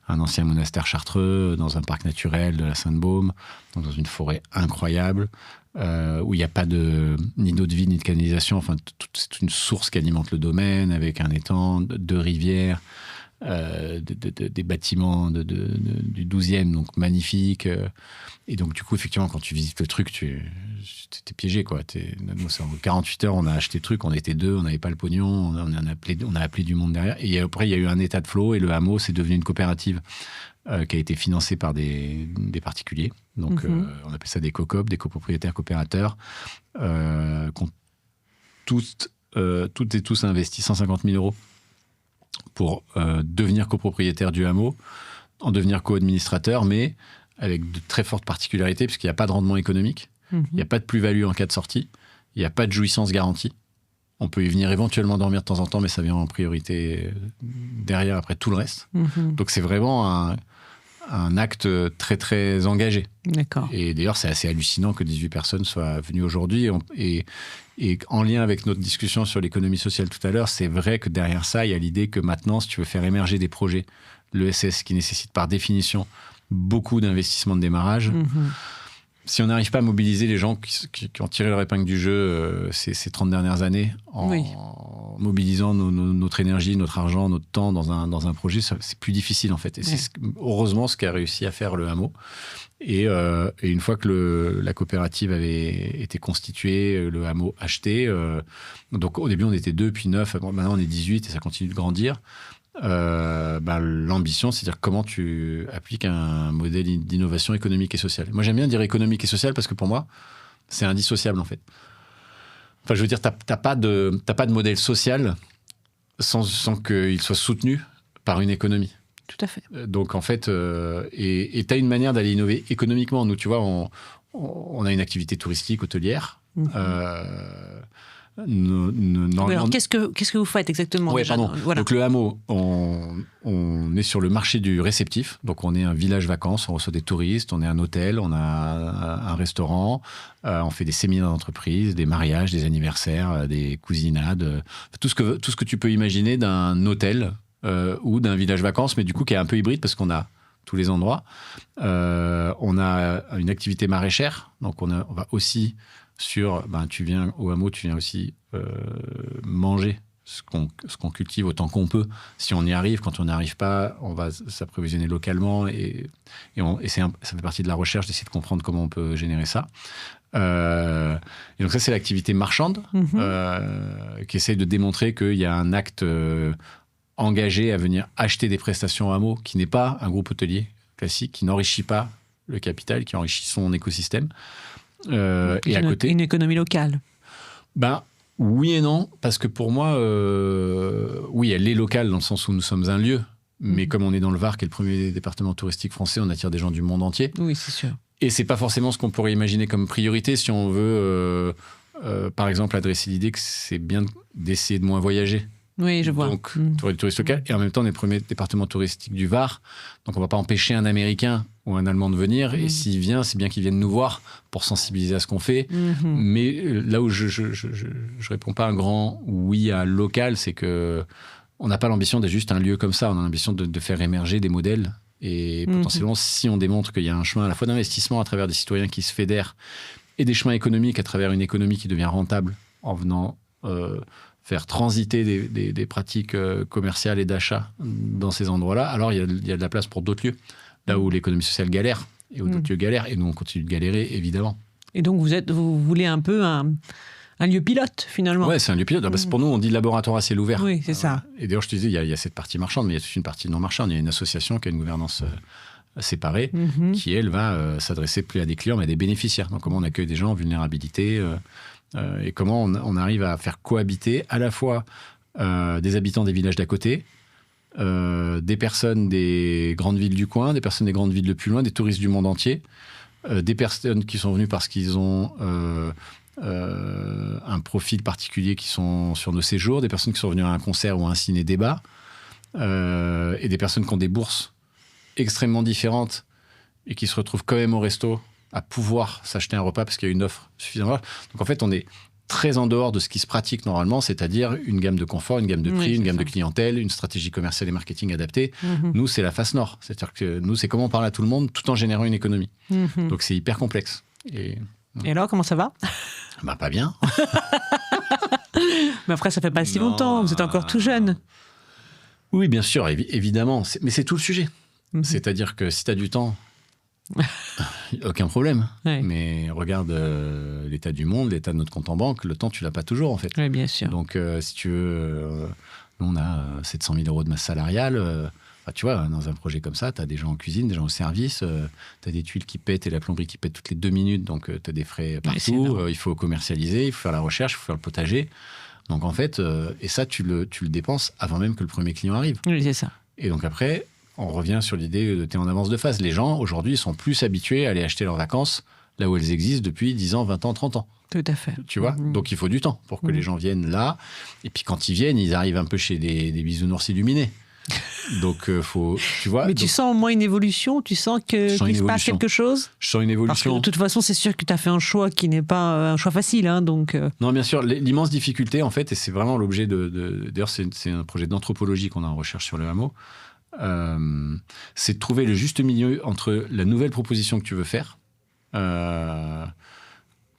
ancien monastère chartreux, dans un parc naturel de la Sainte-Baume, donc dans une forêt incroyable, où il n'y a pas ni d'eau de vie, ni de canalisation. Enfin, c'est une source qui alimente le domaine, avec un étang, 2 rivières, des bâtiments du 12e, donc magnifiques. Et donc, du coup, effectivement, quand tu visites le truc, t'es piégé, quoi. En 48 heures, on a acheté le truc, on était 2, on n'avait pas le pognon, on a appelé du monde derrière. Et après, il y a eu un état de flow, et le hameau, c'est devenu une coopérative qui a été financée par des particuliers. Donc, on appelle ça des co-coop, des copropriétaires coopérateurs, qui ont toutes et tous investi 150 000 euros pour devenir copropriétaire du hameau, en devenir co-administrateur, mais avec de très fortes particularités, puisqu'il n'y a pas de rendement économique, il n'y a pas de plus-value en cas de sortie, il n'y a pas de jouissance garantie. On peut y venir éventuellement dormir de temps en temps, mais ça vient en priorité derrière, après tout le reste. Donc c'est vraiment un acte très, très engagé.
D'accord.
Et d'ailleurs, c'est assez hallucinant que 18 personnes soient venues aujourd'hui. Et en lien avec notre discussion sur l'économie sociale tout à l'heure, c'est vrai que derrière ça, il y a l'idée que maintenant, si tu veux faire émerger des projets, l'ESS qui nécessite par définition beaucoup d'investissements de démarrage, si on n'arrive pas à mobiliser les gens qui ont tiré leur épingle du jeu ces 30 dernières années, en mobilisant notre énergie, notre argent, notre temps dans un projet, c'est plus difficile en fait. Et c'est heureusement ce qu'a réussi à faire le hameau. Et une fois que la coopérative avait été constituée, le hameau acheté, donc au début on était 2, puis 9, maintenant on est 18 et ça continue de grandir. L'ambition, c'est-à-dire comment tu appliques un modèle d'innovation économique et sociale. Moi, j'aime bien dire économique et sociale parce que pour moi, c'est indissociable en fait. Enfin, je veux dire, t'as pas de modèle social sans qu'il soit soutenu par une économie.
Tout à fait.
Donc en fait, et t'as une manière d'aller innover économiquement. Nous, tu vois, on a une activité touristique hôtelière.
Alors, qu'est-ce que vous faites exactement déjà,
voilà. Donc le hameau, on est sur le marché du réceptif. Donc on est un village vacances, on reçoit des touristes, on est un hôtel, on a un restaurant, on fait des séminaires d'entreprise, des mariages, des anniversaires, des cousinades, tout ce que tu peux imaginer d'un hôtel ou d'un village vacances, mais du coup qui est un peu hybride parce qu'on a tous les endroits. On a une activité maraîchère, donc on va aussi tu viens au hameau, tu viens aussi manger ce qu'on cultive autant qu'on peut. Si on y arrive, quand on n'y arrive pas, on va s'approvisionner localement et ça fait partie de la recherche d'essayer de comprendre comment on peut générer ça. Et donc ça, c'est l'activité marchande qui essaye de démontrer qu'il y a un acte engagé à venir acheter des prestations au hameau qui n'est pas un groupe hôtelier classique, qui n'enrichit pas le capital, qui enrichit son écosystème. Et à côté,
une économie locale.
Oui et non, parce que pour moi, oui, elle est locale dans le sens où nous sommes un lieu, mais comme on est dans le Var, qui est le premier département touristique français, on attire des gens du monde entier.
Oui, c'est sûr.
Et c'est pas forcément ce qu'on pourrait imaginer comme priorité si on veut, par exemple, adresser l'idée que c'est bien d'essayer de moins voyager.
Oui, je vois.
Donc, tu aurais du tourisme local. Et en même temps, on est le premier département touristique du Var. Donc, on ne va pas empêcher un Américain ou un Allemand de venir. Et s'il vient, c'est bien qu'il vienne nous voir pour sensibiliser à ce qu'on fait. Mais là où je réponds pas un grand oui à local, c'est que on n'a pas l'ambition d'être juste un lieu comme ça. On a l'ambition de faire émerger des modèles. Et potentiellement, si on démontre qu'il y a un chemin à la fois d'investissement à travers des citoyens qui se fédèrent et des chemins économiques à travers une économie qui devient rentable en venant faire transiter des pratiques commerciales et d'achat dans ces endroits-là, alors il y a de la place pour d'autres lieux, là où l'économie sociale galère, et où d'autres lieux galèrent, et nous on continue de galérer, évidemment.
Et donc vous voulez un peu un lieu pilote, finalement.
Ouais, c'est un lieu pilote. Pour nous, on dit laboratoire à ciel ouvert.
Oui, c'est ça.
Et d'ailleurs, je te disais, il y a cette partie marchande, mais il y a toute une partie non marchande. Il y a une association qui a une gouvernance séparée, qui, elle, va s'adresser plus à des clients, mais à des bénéficiaires. Donc, comment on accueille des gens en vulnérabilité et comment on arrive à faire cohabiter à la fois des habitants des villages d'à côté, des personnes des grandes villes du coin, des personnes des grandes villes de plus loin, des touristes du monde entier, des personnes qui sont venues parce qu'ils ont un profil particulier qui sont sur nos séjours, des personnes qui sont venues à un concert ou à un ciné-débat, et des personnes qui ont des bourses extrêmement différentes et qui se retrouvent quand même au resto à pouvoir s'acheter un repas parce qu'il y a une offre suffisamment large. Donc en fait, on est très en dehors de ce qui se pratique normalement, c'est-à-dire une gamme de confort, une gamme de prix, une gamme de clientèle, une stratégie commerciale et marketing adaptée. Nous, c'est la face nord. C'est-à-dire que nous, c'est comment on parle à tout le monde tout en générant une économie. Donc c'est hyper complexe. Et
alors, comment ça va ?
Pas bien.
Mais après, ça fait pas si longtemps. Vous êtes encore tout jeune.
Oui, bien sûr, évidemment. Mais c'est tout le sujet. C'est-à-dire que si tu as du temps, aucun problème. Ouais. Mais regarde l'état du monde, l'état de notre compte en banque, le temps, tu l'as pas toujours, en fait.
Oui, bien sûr.
Donc, si tu veux, nous, on a 700 000 euros de masse salariale. Tu vois, dans un projet comme ça, tu as des gens en cuisine, des gens au service, tu as des tuiles qui pètent et la plomberie qui pète toutes les 2 minutes, donc tu as des frais partout. Il faut commercialiser, il faut faire la recherche, il faut faire le potager. Donc, en fait, et ça, tu le dépenses avant même que le premier client arrive.
Oui, c'est ça.
Et donc, après, on revient sur l'idée de t'es en avance de phase. Les gens, aujourd'hui, sont plus habitués à aller acheter leurs vacances là où elles existent depuis 10 ans, 20 ans, 30 ans.
Tout à fait.
Tu vois, donc il faut du temps pour que les gens viennent là. Et puis quand ils viennent, ils arrivent un peu chez des bisounours illuminés. Donc faut, tu vois.
Mais tu sens au moins une évolution, tu sens qu'il se passe quelque chose.
Je sens une évolution.
Parce que de toute façon, c'est sûr que tu as fait un choix qui n'est pas un choix facile, hein, donc.
Non, bien sûr, l'immense difficulté en fait, et c'est vraiment l'objet d'ailleurs, c'est un projet d'anthropologie qu'on a en recherche sur le hameau. C'est de trouver le juste milieu entre la nouvelle proposition que tu veux faire.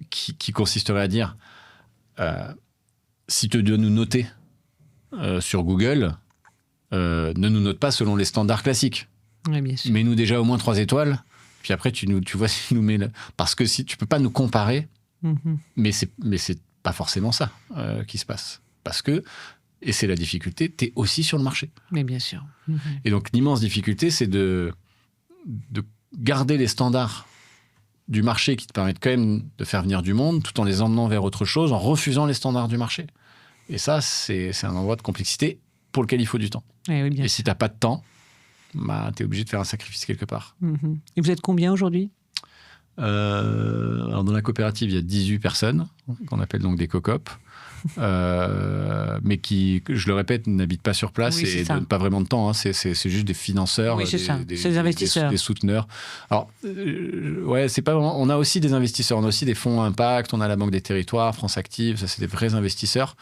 Qui consisterait à dire si tu dois nous noter sur Google, ne nous note pas selon les standards classiques.
Oui, bien sûr.
Mets-nous déjà au moins 3 étoiles, puis après tu vois si nous mets parce que si tu peux pas nous comparer, mais c'est pas forcément ça qui se passe. Parce que, et c'est la difficulté, tu es aussi sur le marché.
Mais bien sûr.
Et donc l'immense difficulté, c'est de garder les standards du marché qui te permettent quand même de faire venir du monde tout en les emmenant vers autre chose, en refusant les standards du marché. Et ça, c'est un endroit de complexité pour lequel il faut du temps. Et si tu n'as pas de temps, bah, tu es obligé de faire un sacrifice quelque part.
Et vous êtes combien aujourd'hui ?
Alors dans la coopérative, il y a 18 personnes, qu'on appelle donc des COCOP, mais qui, je le répète, n'habitent pas sur place et donnent pas vraiment de temps. Hein. C'est juste des financeurs,
des investisseurs,
des souteneurs. Alors, ouais, c'est pas vraiment. On a aussi des investisseurs, on a aussi des fonds impact, on a la Banque des Territoires, France Active, ça c'est des vrais investisseurs.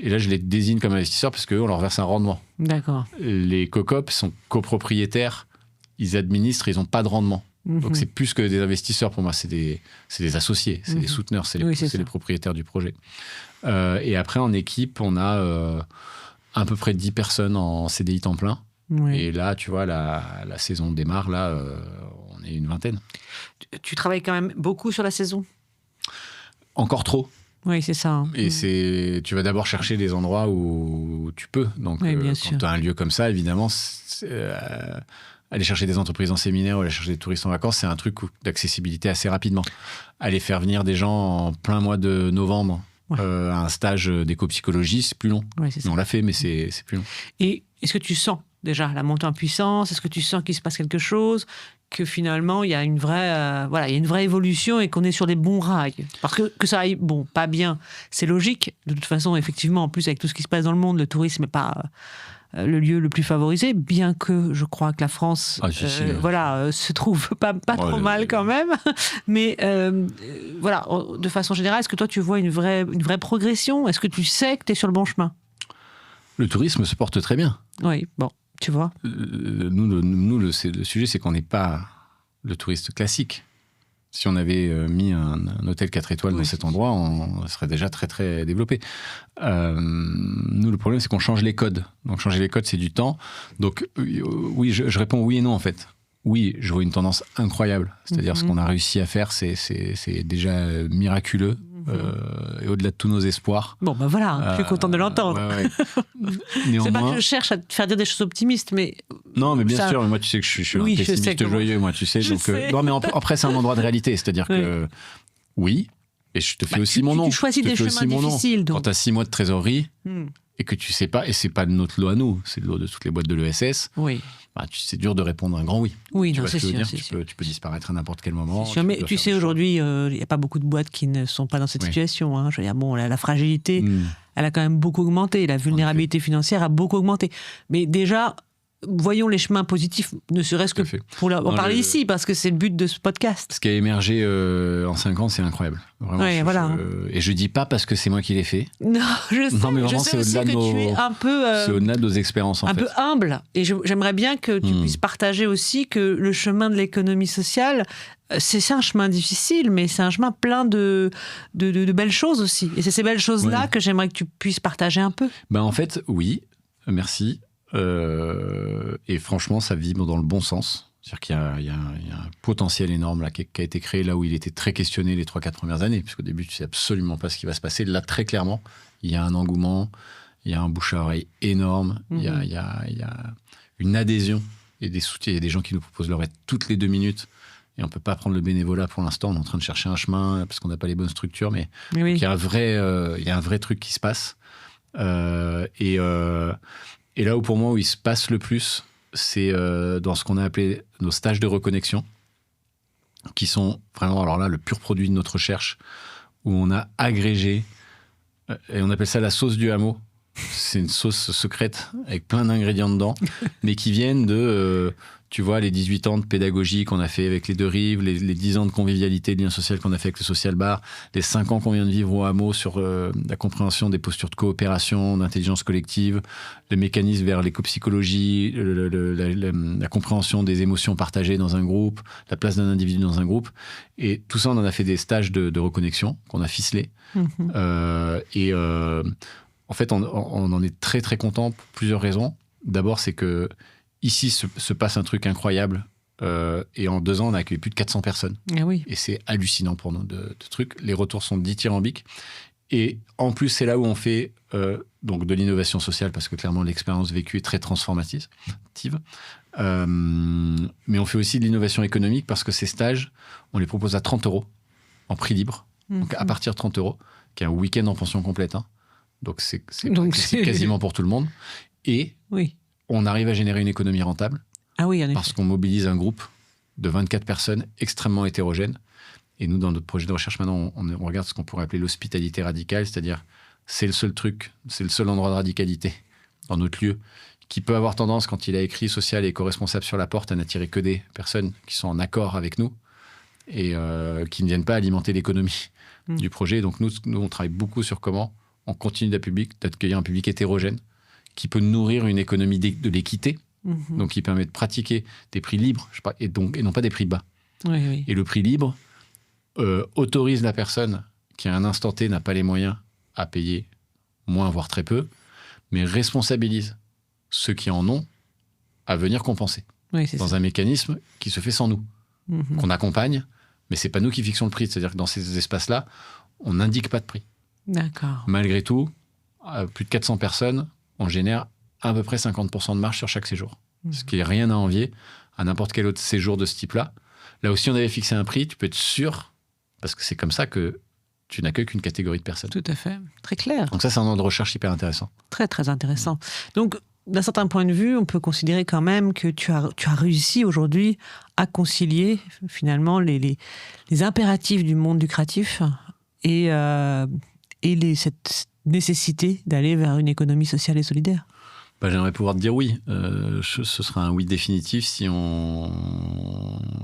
Et là, je les désigne comme investisseurs parce qu'eux, on leur verse un rendement.
D'accord.
Les COCOP sont copropriétaires, ils administrent, ils n'ont pas de rendement. Donc c'est plus que des investisseurs pour moi, c'est des associés, c'est des souteneurs, c'est les propriétaires du projet. Et après en équipe, on a à peu près 10 personnes en CDI temps plein. Oui. Et là, tu vois, la saison démarre, là, on est une vingtaine.
Tu travailles quand même beaucoup sur la saison ?
Encore trop.
Oui, c'est ça.
Et tu vas d'abord chercher des endroits où tu peux. Donc quand tu as un lieu comme ça, évidemment, aller chercher des entreprises en séminaire ou aller chercher des touristes en vacances, c'est un truc d'accessibilité assez rapidement. Aller faire venir des gens en plein mois de novembre à un stage d'éco-psychologie, c'est plus long. Ouais, c'est ça. On l'a fait, mais c'est plus long.
Et est-ce que tu sens déjà la montée en puissance ? Est-ce que tu sens qu'il se passe quelque chose ? Que finalement, il y a une vraie évolution et qu'on est sur des bons rails. Parce que ça aille, bon, pas bien, c'est logique. De toute façon, effectivement, en plus, avec tout ce qui se passe dans le monde, le tourisme n'est pas le lieu le plus favorisé, bien que je crois que la France se trouve pas trop mal quand même. Mais voilà, de façon générale, est-ce que toi, tu vois une vraie progression ? Est-ce que tu sais que tu es sur le bon chemin ?
Le tourisme se porte très bien.
Oui, bon. Tu vois,
nous le sujet, c'est qu'on n'est pas le touriste classique. Si on avait mis un hôtel 4 étoiles dans cet endroit, on serait déjà très, très développé. Nous, le problème, c'est qu'on change les codes. Donc, changer les codes, c'est du temps. Donc, oui, je réponds oui et non, en fait. Oui, je vois une tendance incroyable. C'est-à-dire, ce qu'on a réussi à faire, c'est déjà miraculeux. Et au-delà de tous nos espoirs.
Bon, ben voilà, je suis content de l'entendre. C'est pas que je cherche à te faire dire des choses optimistes, mais...
Non, mais bien sûr, mais moi, tu sais que je suis un pessimiste joyeux, moi, tu sais. Non, mais après, c'est un endroit de réalité. C'est-à-dire que, oui, et je te fais aussi mon nom.
Tu choisis des chemins difficiles.
Quand tu as 6 mois de trésorerie, et que tu sais pas, et c'est pas notre lot à nous, c'est le lot de toutes les boîtes de l'ESS, c'est dur de répondre un grand oui.
Oui,
tu
non,
vois
c'est
ce que je veux
sûr.
dire, tu peux disparaître à n'importe quel moment.
C'est sûr, mais tu sais, aujourd'hui, il n'y a pas beaucoup de boîtes qui ne sont pas dans cette situation. Hein. Je veux dire, bon, la fragilité, elle a quand même beaucoup augmenté. La vulnérabilité financière a beaucoup augmenté. Mais déjà, voyons les chemins positifs, ne serait-ce que pour en parler ici, parce que c'est le but de ce podcast.
Ce qui a émergé en 5 ans, c'est incroyable. Vraiment, et je dis pas parce que c'est moi qui l'ai fait.
Non, je sais.
Non, mais vraiment,
je sais aussi que tu es un peu...
c'est au-delà de nos expériences, en fait.
Un peu humble. Et j'aimerais bien que tu puisses partager aussi que le chemin de l'économie sociale, c'est un chemin difficile, mais c'est un chemin plein de belles choses aussi. Et c'est ces belles choses-là que j'aimerais que tu puisses partager un peu.
Ben, en fait, oui. Merci. Et franchement, ça vibre dans le bon sens. C'est-à-dire qu'il y a un potentiel énorme là, qui a été créé là où il était très questionné les 3-4 premières années, puisqu'au début, tu ne sais absolument pas ce qui va se passer. Là, très clairement, il y a un engouement, il y a un bouche à oreille énorme, il y a une adhésion et des soutiens. Il y a des gens qui nous proposent leur aide toutes les 2 minutes. Et on ne peut pas prendre le bénévolat pour l'instant. On est en train de chercher un chemin parce qu'on n'a pas les bonnes structures. Mais il y a un vrai truc qui se passe. Et là où pour moi, où il se passe le plus, c'est dans ce qu'on a appelé nos stages de reconnexion, qui sont vraiment, alors là, le pur produit de notre recherche, où on a agrégé, et on appelle ça la sauce du hameau. C'est une sauce secrète avec plein d'ingrédients dedans, mais qui viennent de, tu vois, les 18 ans de pédagogie qu'on a fait avec les Deux Rives, les 10 ans de convivialité, de lien social qu'on a fait avec le Social Bar, les 5 ans qu'on vient de vivre au hameau sur la compréhension des postures de coopération, d'intelligence collective, le mécanisme vers l'écopsychologie, la compréhension des émotions partagées dans un groupe, la place d'un individu dans un groupe. Et tout ça, on en a fait des stages de reconnexion qu'on a ficelés. En fait, on en est très, très content pour plusieurs raisons. D'abord, c'est que ici se passe un truc incroyable. Et en 2 ans, on a accueilli plus de 400 personnes.
Ah oui.
Et c'est hallucinant pour nous de trucs. Les retours sont dithyrambiques. Et en plus, c'est là où on fait donc de l'innovation sociale, parce que clairement, l'expérience vécue est très transformative. Mais on fait aussi de l'innovation économique, parce que ces stages, on les propose à 30 € en prix libre. Donc à partir de 30 €, qui est un week-end en pension complète. Donc c'est quasiment pour tout le monde. Et on arrive à générer une économie rentable.
Ah oui, en effet.
Parce qu'on mobilise un groupe de 24 personnes extrêmement hétérogènes. Et nous, dans notre projet de recherche, maintenant, on regarde ce qu'on pourrait appeler l'hospitalité radicale, c'est-à-dire c'est le seul truc, c'est le seul endroit de radicalité dans notre lieu qui peut avoir tendance, quand il a écrit social et éco-responsable sur la porte, à n'attirer que des personnes qui sont en accord avec nous et qui ne viennent pas alimenter l'économie du projet. Donc nous, on travaille beaucoup sur comment on continue d'accueillir un public hétérogène qui peut nourrir une économie de l'équité, donc qui permet de pratiquer des prix libres et non pas des prix bas.
Oui.
Et le prix libre autorise la personne qui à un instant T n'a pas les moyens à payer moins, voire très peu, mais responsabilise ceux qui en ont à venir compenser dans un mécanisme qui se fait sans nous, qu'on accompagne, mais c'est pas nous qui fixons le prix. C'est-à-dire que dans ces espaces-là, on n'indique pas de prix.
D'accord.
Malgré tout, plus de 400 personnes, on génère à peu près 50% de marge sur chaque séjour. Ce qui est rien à envier à n'importe quel autre séjour de ce type-là. Là aussi, on avait fixé un prix, tu peux être sûr, parce que c'est comme ça que tu n'accueilles qu'une catégorie de personnes.
Tout à fait. Très clair.
Donc ça, c'est un ordre de recherche hyper intéressant.
Très, très intéressant. Donc, d'un certain point de vue, on peut considérer quand même que tu as réussi aujourd'hui à concilier finalement les impératifs du monde lucratif et cette nécessité d'aller vers une économie sociale et solidaire.
J'aimerais pouvoir te dire oui. Ce sera un oui définitif si un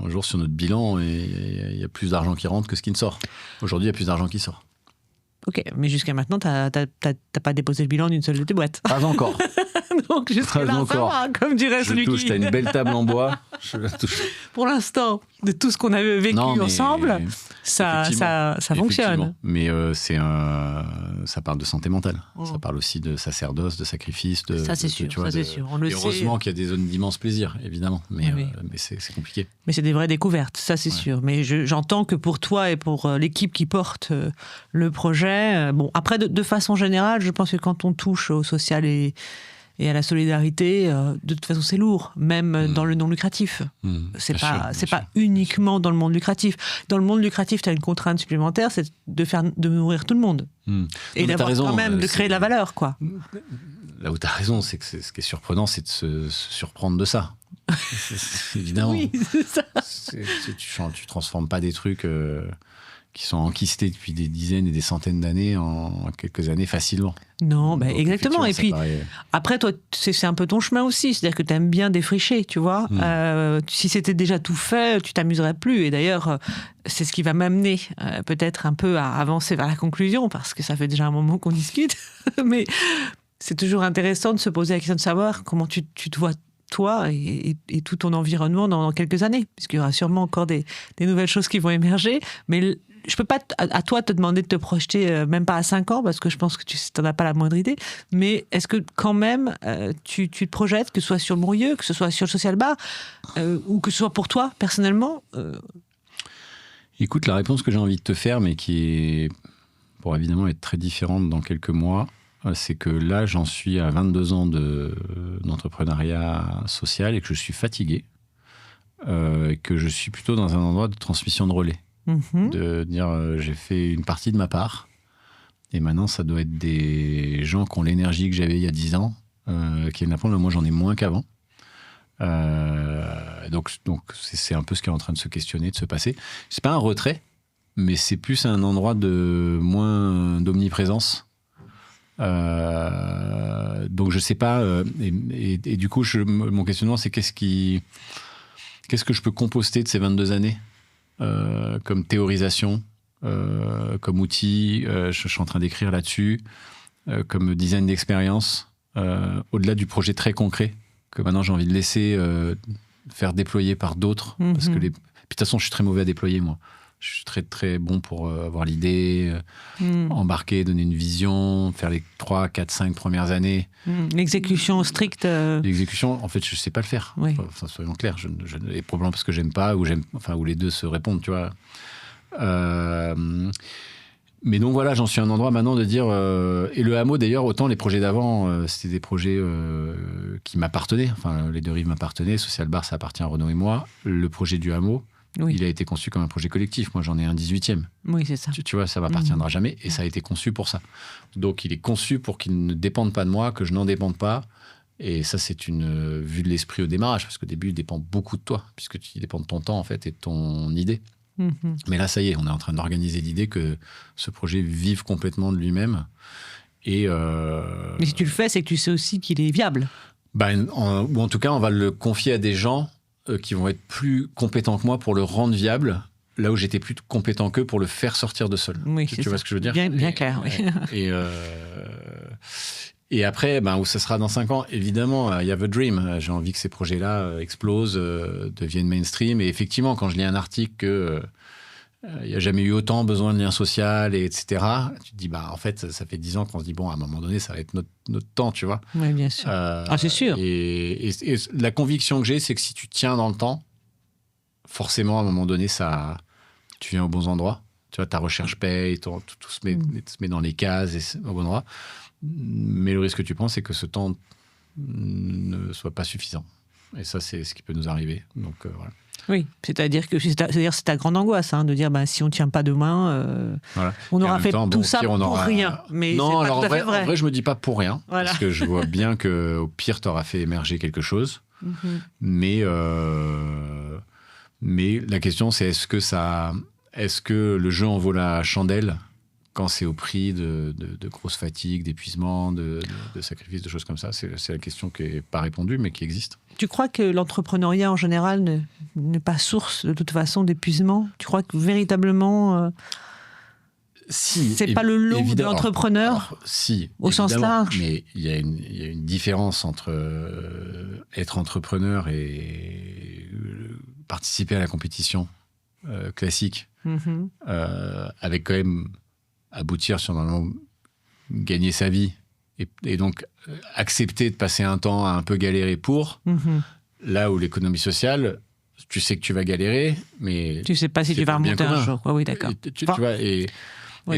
jour sur notre bilan, il y a plus d'argent qui rentre que ce qui ne sort. Aujourd'hui, il y a plus d'argent qui sort.
Ok, mais jusqu'à maintenant, t'as pas déposé le bilan d'une seule de tes boîtes.
Pas encore.
Donc jusqu'à là, ça va, comme dirait celui qui...
T'as une belle table en bois, je la touche.
Pour l'instant, de tout ce qu'on avait vécu ensemble, ça fonctionne.
Mais ça parle de santé mentale. Ça parle aussi de sacerdoce, de sacrifice.
Ça, c'est sûr. On le sait.
Heureusement qu'il y a des zones d'immense plaisir, évidemment. Mais c'est compliqué.
Mais c'est des vraies découvertes, ça c'est sûr. Mais j'entends que pour toi et pour l'équipe qui porte le projet, après, de façon générale, je pense que quand on touche au social et à la solidarité, de toute façon, c'est lourd, même dans le non lucratif. C'est pas uniquement dans le monde lucratif. Dans le monde lucratif, tu as une contrainte supplémentaire, c'est de nourrir tout le monde. Et d'avoir quand même de créer de la valeur, quoi.
Là où tu as raison, c'est que ce qui est surprenant, c'est de se surprendre de ça. Évidemment.
Oui, c'est ça.
Tu transformes pas des trucs qui sont enquistés depuis des dizaines et des centaines d'années en quelques années facilement.
Non, exactement. Et puis, après, toi, c'est un peu ton chemin aussi. C'est-à-dire que tu aimes bien défricher, tu vois. Si c'était déjà tout fait, tu t'amuserais plus. Et d'ailleurs, c'est ce qui va m'amener peut-être un peu à avancer vers la conclusion, parce que ça fait déjà un moment qu'on discute. Mais c'est toujours intéressant de se poser la question de savoir comment tu te vois, toi et tout ton environnement dans quelques années. Puisqu'il y aura sûrement encore des nouvelles choses qui vont émerger. Mais je peux pas à toi te demander de te projeter même pas à 5 ans, parce que je pense que tu n'en as pas la moindre idée, mais est-ce que quand même tu te projettes, que ce soit sur le Mourieux, que ce soit sur le Social Bar, ou que ce soit pour toi personnellement
Écoute, la réponse que j'ai envie de te faire, mais qui pourra évidemment être très différente dans quelques mois, c'est que là j'en suis à 22 ans d'entrepreneuriat social et que je suis fatigué, et que je suis plutôt dans un endroit de transmission de relais. De dire j'ai fait une partie de ma part et maintenant ça doit être des gens qui ont l'énergie que j'avais il y a 10 ans qui viennent apprendre. Moi j'en ai moins qu'avant, donc c'est un peu ce qui est en train de se questionner, de se passer. C'est pas un retrait, mais c'est plus un endroit de moins d'omniprésence. Donc je sais pas, et du coup mon questionnement c'est qu'est-ce que je peux composter de ces 22 années comme théorisation, comme outil, je suis en train d'écrire là-dessus, comme design d'expérience, au-delà du projet très concret que maintenant j'ai envie de laisser faire déployer par d'autres, parce que puis de toute façon je suis très mauvais à déployer moi. Je suis très très bon pour avoir l'idée, embarquer, donner une vision, faire les 3, 4, 5 premières années.
L'exécution stricte.
L'exécution, en fait, je ne sais pas le faire.
Oui.
Enfin, soyons clairs. Et probablement parce que j'aime pas, ou où les deux se répondent, tu vois. Mais donc voilà, j'en suis à un endroit maintenant de dire... et le hameau, d'ailleurs, autant les projets d'avant, c'était des projets qui m'appartenaient. Enfin, les deux rives m'appartenaient. Social Bar, ça appartient à Renaud et moi. Le projet du hameau, il a été conçu comme un projet collectif. Moi, j'en ai un 18e.
Oui, c'est ça.
Tu vois, ça m'appartiendra jamais. Et ça a été conçu pour ça. Donc, il est conçu pour qu'il ne dépende pas de moi, que je n'en dépende pas. Et ça, c'est une vue de l'esprit au démarrage. Parce qu'au début, il dépend beaucoup de toi. Puisque tu dépends de ton temps, en fait, et de ton idée. Mais là, ça y est, on est en train d'organiser l'idée que ce projet vive complètement de lui-même. Mais
si tu le fais, c'est que tu sais aussi qu'il est viable.
Ou en tout cas, on va le confier à des gens qui vont être plus compétents que moi pour le rendre viable, là où j'étais plus compétent qu'eux pour le faire sortir de sol.
Oui,
tu vois ce que je veux dire ?
Bien clair, oui.
Et après, où ça sera dans 5 ans, évidemment, il y a The Dream. J'ai envie que ces projets-là explosent, deviennent mainstream. Et effectivement, quand je lis un article que il n'y a jamais eu autant besoin de lien social, etc., tu te dis, en fait, ça fait 10 ans qu'on se dit, bon, à un moment donné, ça va être notre temps, tu vois.
Oui, bien sûr. C'est sûr.
Et la conviction que j'ai, c'est que si tu tiens dans le temps, forcément, à un moment donné, tu viens aux bons endroits. Tu vois, ta recherche paye, tout se met dans les cases au bon endroit. Mais le risque que tu prends, c'est que ce temps ne soit pas suffisant. Et ça, c'est ce qui peut nous arriver. Donc, voilà.
Oui, c'est-à-dire que c'est ta grande angoisse, de dire si on ne tient pas demain, voilà. On aura fait tout ça pour rien. Mais
non,
c'est pas tout à fait vrai.
En vrai, je ne me dis pas pour rien.
Voilà.
Parce que je vois bien qu'au pire, tu auras fait émerger quelque chose. Mais la question, c'est est-ce que le jeu en vaut la chandelle quand c'est au prix de grosses fatigues, d'épuisement, de sacrifices, de choses comme ça? C'est la question qui n'est pas répondue, mais qui existe.
Tu crois que l'entrepreneuriat en général n'est pas source de toute façon d'épuisement? Tu crois que véritablement c'est pas le lot de l'entrepreneur au sens large?
Mais il y a une différence entre être entrepreneur et participer à la compétition classique, avec quand même aboutir sur normalement gagner sa vie et donc accepter de passer un temps à un peu galérer pour, là où l'économie sociale, tu sais que tu vas galérer, mais
tu sais pas si tu vas remonter un jour. Oui, d'accord.
Tu vois, et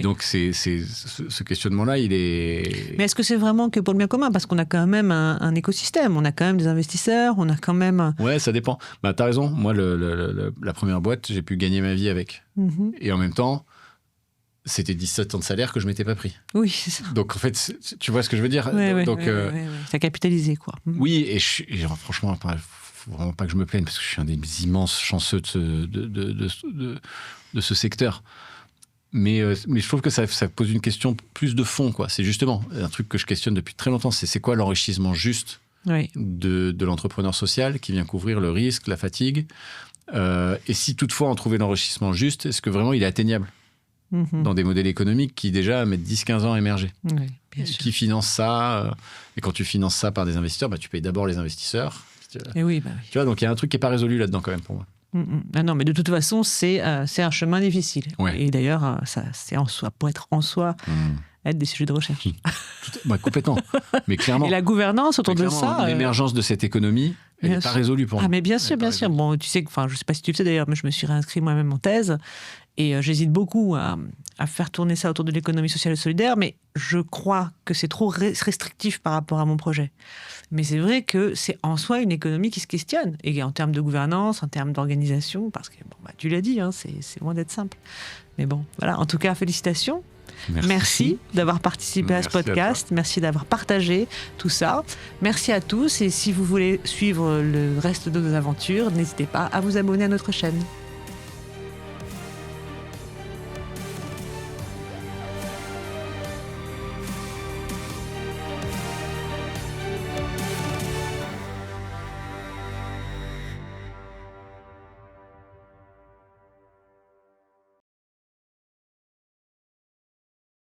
donc ce questionnement-là, il est...
Mais est-ce que c'est vraiment que pour le bien commun? Parce qu'on a quand même un écosystème, on a quand même des investisseurs, on a quand même...
Ouais, ça dépend. T'as raison. Moi, la première boîte, j'ai pu gagner ma vie avec. Et en même temps, c'était 17 ans de salaire que je ne m'étais pas pris.
Oui, c'est ça.
Donc, en fait, tu vois ce que je veux dire?
Donc, t'as capitalisé, quoi.
Oui, et franchement, il ne faut vraiment pas que je me plaigne, parce que je suis un des immenses chanceux de ce secteur. Mais je trouve que ça pose une question plus de fond, quoi. C'est justement un truc que je questionne depuis très longtemps, c'est quoi l'enrichissement juste de l'entrepreneur social qui vient couvrir le risque, la fatigue, et si toutefois on trouvait l'enrichissement juste, est-ce que vraiment il est atteignable dans des modèles économiques qui déjà mettent 10-15 ans à émerger, qui financent ça, et quand tu finances ça par des investisseurs, tu payes d'abord les investisseurs.
Et oui.
Tu vois, donc il y a un truc qui n'est pas résolu là-dedans quand même pour moi.
Ah non, mais de toute façon, c'est un chemin difficile.
Ouais.
Et d'ailleurs, c'est en soi, pour être en soi, être des sujets de recherche.
Complètement. Mais clairement.
Et la gouvernance autour de ça.
L'émergence de cette économie, elle n'est pas résolue pour moi.
Mais bien sûr, bien sûr. Bon, tu sais, je ne sais pas si tu le sais d'ailleurs, mais je me suis réinscrit moi-même en thèse. Et j'hésite beaucoup à faire tourner ça autour de l'économie sociale et solidaire, mais je crois que c'est trop restrictif par rapport à mon projet. Mais c'est vrai que c'est en soi une économie qui se questionne, et en termes de gouvernance, en termes d'organisation, parce que tu l'as dit, c'est loin d'être simple. Mais bon, voilà, en tout cas, félicitations. Merci d'avoir participé à ce podcast. Merci d'avoir partagé tout ça. Merci à tous. Et si vous voulez suivre le reste de nos aventures, n'hésitez pas à vous abonner à notre chaîne.